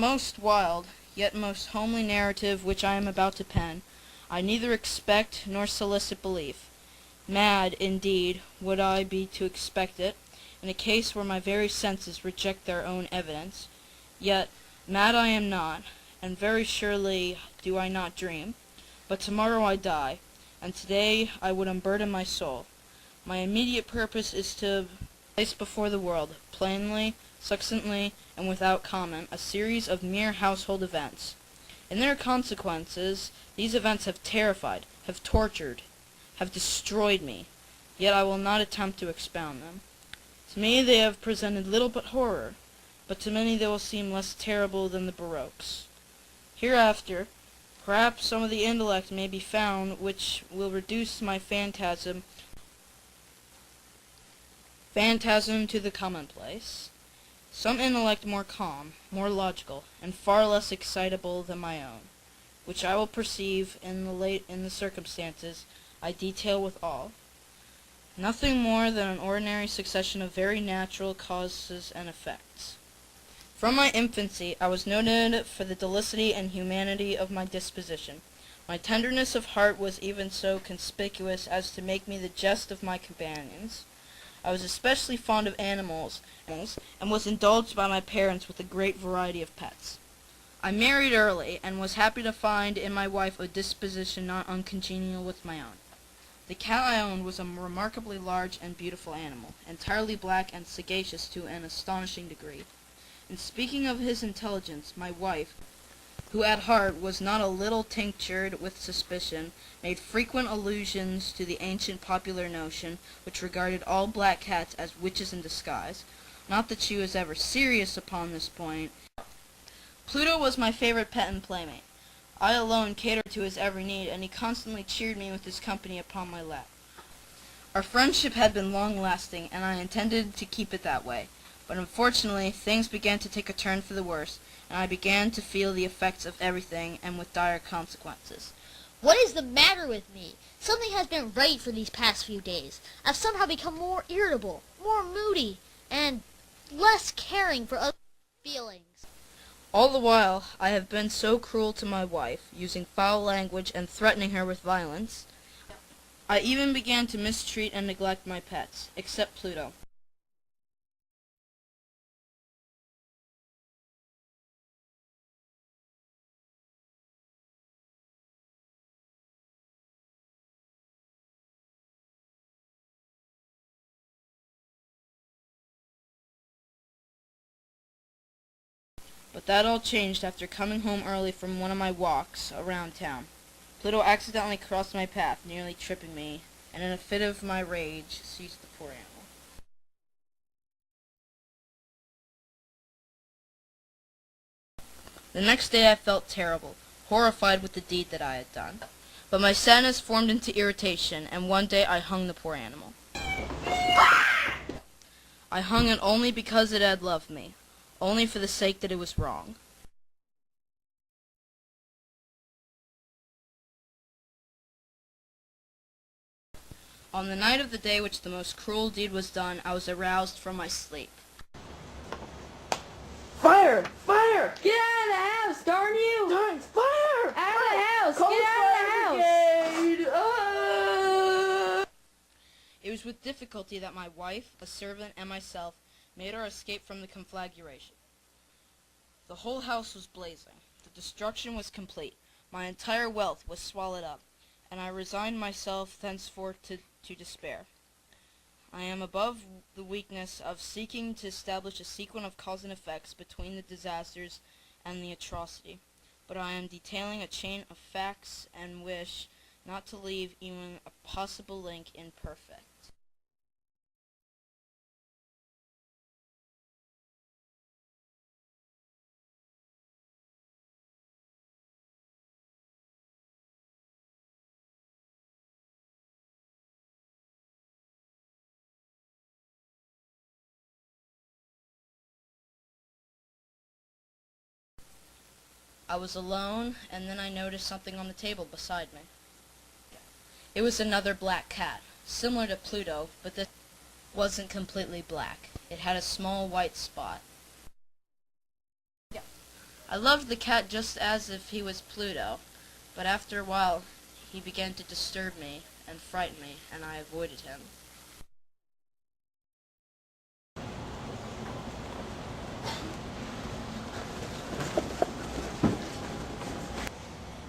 most wild, yet most homely narrative which I am about to pen, I neither expect nor solicit belief. Mad, indeed, would I be to expect it, in a case where my very senses reject their own evidence. Yet mad I am not, and very surely do I not dream. But tomorrow I die, and today I would unburden my soul. My immediate purpose is to place before the world, plainly, succinctly, and without comment, a series of mere household events. In their consequences, these events have terrified, have tortured, have destroyed me, yet I will not attempt to expound them. To me they have presented little but horror, but to many they will seem less terrible than the Baroques. Hereafter, perhaps some of the intellect may be found which will reduce my phantasm to the commonplace. Some intellect more calm, more logical, and far less excitable than my own, which I will perceive in the circumstances I detail with awe. Nothing more than an ordinary succession of very natural causes and effects. From my infancy I was noted for the delicacy and humanity of my disposition. My tenderness of heart was even so conspicuous as to make me the jest of my companions. I was especially fond of animals, and was indulged by my parents with a great variety of pets. I married early, and was happy to find in my wife a disposition not uncongenial with my own. The cat I owned was a remarkably large and beautiful animal, entirely black and sagacious to an astonishing degree. In speaking of his intelligence, my wife, who at heart was not a little tinctured with suspicion, made frequent allusions to the ancient popular notion, which regarded all black cats as witches in disguise. Not that she was ever serious upon this point. Pluto was my favorite pet and playmate. I alone catered to his every need, and he constantly cheered me with his company upon my lap. Our friendship had been long-lasting, and I intended to keep it that way. But unfortunately, things began to take a turn for the worse, and I began to feel the effects of everything, and with dire consequences. What is the matter with me? Something has been right for these past few days. I've somehow become more irritable, more moody, and less caring for other feelings. All the while, I have been so cruel to my wife, using foul language and threatening her with violence. I even began to mistreat and neglect my pets, except Pluto. But that all changed after coming home early from one of my walks around town. Pluto accidentally crossed my path, nearly tripping me, and in a fit of my rage seized the poor animal. The next day I felt terrible, horrified with the deed that I had done. But my sadness formed into irritation, and one day I hung the poor animal. I hung it only because it had loved me, only for the sake that it was wrong. On the night of the day which the most cruel deed was done, I was aroused from my sleep. Fire! Fire! Get out of the house, darn you! Darn, fire! Out of the house! Call Get out of the house! brigade! It was with difficulty that my wife, a servant, and myself made our escape from the conflagration. The whole house was blazing. The destruction was complete. My entire wealth was swallowed up, and I resigned myself thenceforth to despair. I am above the weakness of seeking to establish a sequence of cause and effects between the disasters and the atrocity, but I am detailing a chain of facts and wish not to leave even a possible link imperfect. I was alone, and then I noticed something on the table beside me. It was another black cat, similar to Pluto, but this wasn't completely black. It had a small white spot. I loved the cat just as if he was Pluto, but after a while he began to disturb me and frighten me, and I avoided him.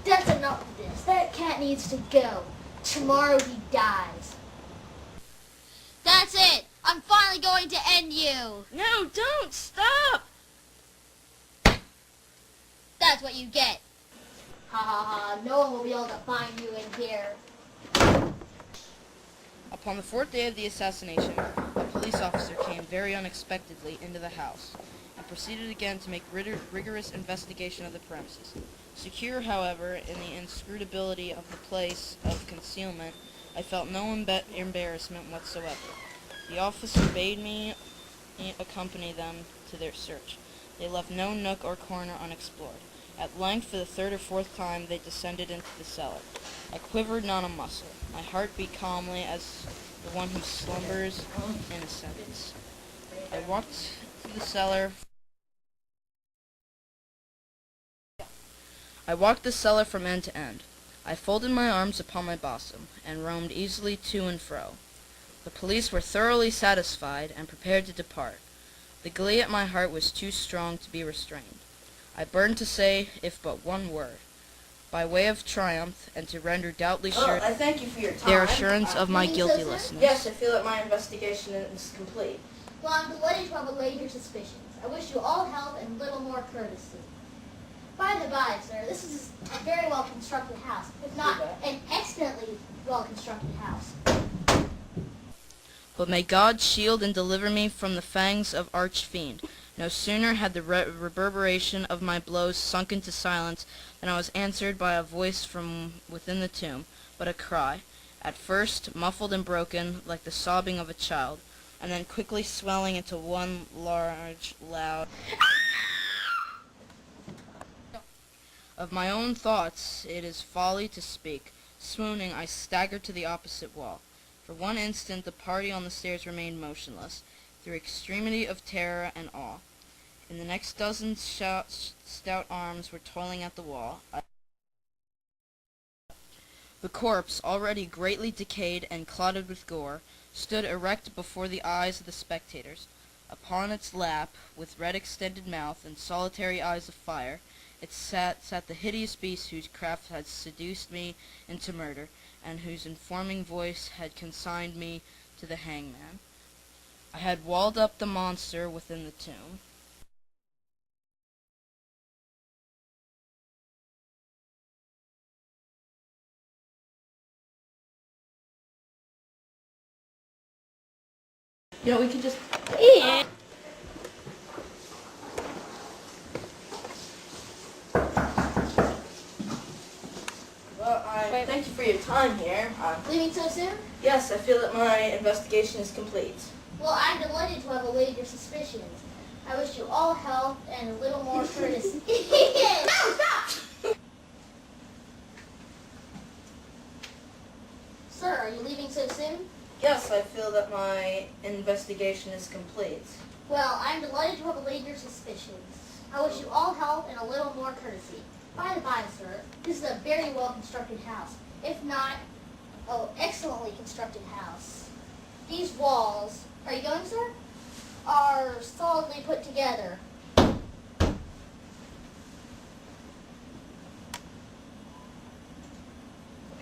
That's enough of this. That cat needs to go. Tomorrow he dies. That's it! I'm finally going to end you! No, don't! Stop! That's what you get. Ha ha ha, no one will be able to find you in here. Upon the 4th day of the assassination, a police officer came very unexpectedly into the house and proceeded again to make rigorous investigation of the premises. Secure, however, in the inscrutability of the place of concealment, I felt no embarrassment whatsoever. The officer bade me accompany them to their search. They left no nook or corner unexplored. At length, for the 3rd or 4th time, they descended into the cellar. I quivered not a muscle. My heart beat calmly as the one who slumbers in innocence. I walked to the cellar. I walked the cellar from end to end. I folded my arms upon my bosom, and roamed easily to and fro. The police were thoroughly satisfied, and prepared to depart. The glee at my heart was too strong to be restrained. I burned to say, if but one word, by way of triumph, and to render doubly sure I thank you for your time. their assurance of my You think so, sir? guiltlessness. Yes, I feel that my investigation is complete. Well, I'm delighted to have allayed your suspicions. I wish you all health and a little more courtesy. By the by, sir, this is a very well-constructed house, if not an excellently well-constructed house. But may God shield and deliver me from the fangs of arch-fiend. No sooner had the reverberation of my blows sunk into silence than I was answered by a voice from within the tomb, but a cry, at first muffled and broken, like the sobbing of a child, and then quickly swelling into one large, loud... Of my own thoughts it is folly to speak. Swooning, I staggered to the opposite wall. For one instant the party on the stairs remained motionless, through extremity of terror and awe. In the next dozen stout arms were toiling at the wall. The corpse, already greatly decayed and clotted with gore, stood erect before the eyes of the spectators. Upon its lap, with red extended mouth and solitary eyes of fire, it sat the hideous beast whose craft had seduced me into murder, and whose informing voice had consigned me to the hangman. I had walled up the monster within the tomb. You know, we could just... Well, I thank you for your time here. Leaving so soon? Yes, I feel that my investigation is complete. Well, I'm delighted to have allayed your suspicions. I wish you all health and a little more courtesy. No, stop! Sir, are you leaving so soon? Yes, I feel that my investigation is complete. Well, I'm delighted to have allayed your suspicions. I wish you all health and a little more courtesy. By the by, sir, this is a very well-constructed house. If not, excellently constructed house. These walls, are you going, sir? Are solidly put together. Okay,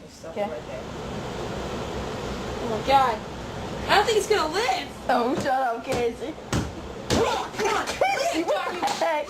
stop it right there. Oh my god. I don't think it's gonna live. Oh, shut up, Casey. Come on, come on. You back.